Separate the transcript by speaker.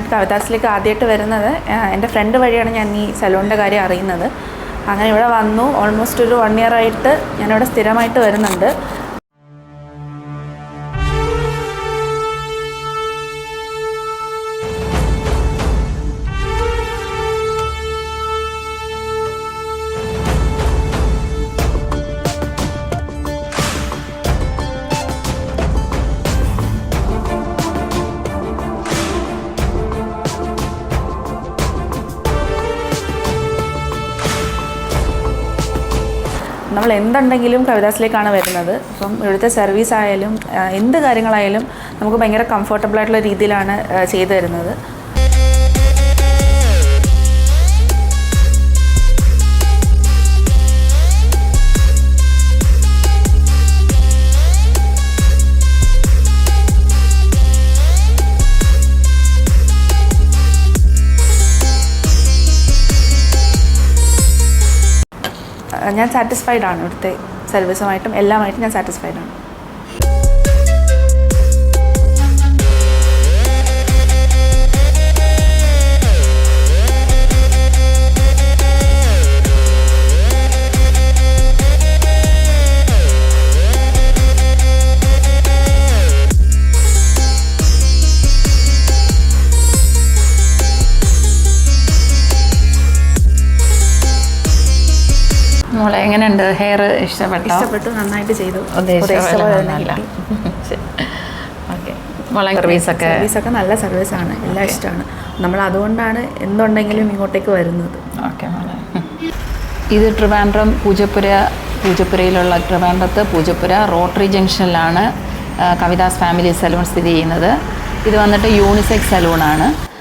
Speaker 1: ഞാൻ കവിതാസിലേക്ക് ആദ്യമായിട്ട് വരുന്നത് എൻ്റെ ഫ്രണ്ട് വഴിയാണ് ഞാൻ ഈ സലൂണിൻ്റെ കാര്യം അറിയുന്നത്. അങ്ങനെ ഇവിടെ വന്നു. ഓൾമോസ്റ്റ് ഒരു 1 year ആയിട്ട് ഞാനിവിടെ സ്ഥിരമായിട്ട് വരുന്നുണ്ട്. നമ്മൾ എന്തുണ്ടെങ്കിലും കവിതാസിലേക്കാണ് വരുന്നത്. അപ്പം ഇവിടുത്തെ സർവീസ് ആയാലും എന്ത് കാര്യങ്ങളായാലും നമുക്ക് ഭയങ്കര കംഫർട്ടബിൾ ആയിട്ടുള്ള രീതിയിലാണ് ചെയ്തു തരുന്നത്. ഞാൻ സാറ്റിസ്ഫൈഡ് ആണ്. ഇവിടുത്തെ സർവീസുമായിട്ടും എല്ലാമായിട്ടും ഞാൻ സാറ്റിസ്ഫൈഡ് ആണ്.
Speaker 2: മോളെ എങ്ങനെയുണ്ട്? ഹെയർ
Speaker 1: ഇഷ്ടപ്പെട്ടു, നന്നായിട്ട് ചെയ്തു. സർവീസൊക്കെ നല്ല സർവീസാണ്, എല്ലാം ഇഷ്ടമാണ്. നമ്മൾ അതുകൊണ്ടാണ് എന്തുണ്ടെങ്കിലും ഇങ്ങോട്ടേക്ക് വരുന്നത്.
Speaker 2: ഓക്കെ മോളെ. ഇത് ട്രിവാൻഡ്രം പൂജപ്പുരയിലുള്ള ട്രിവാൻഡ്രത്ത് പൂജപ്പുര റോട്ടറി ജംഗ്ഷനിലാണ് കവിതാസ് ഫാമിലി സലൂൺ സ്ഥിതി ചെയ്യുന്നത്. ഇത് വന്നിട്ട് യൂണിസെക്സ് സലൂണാണ്.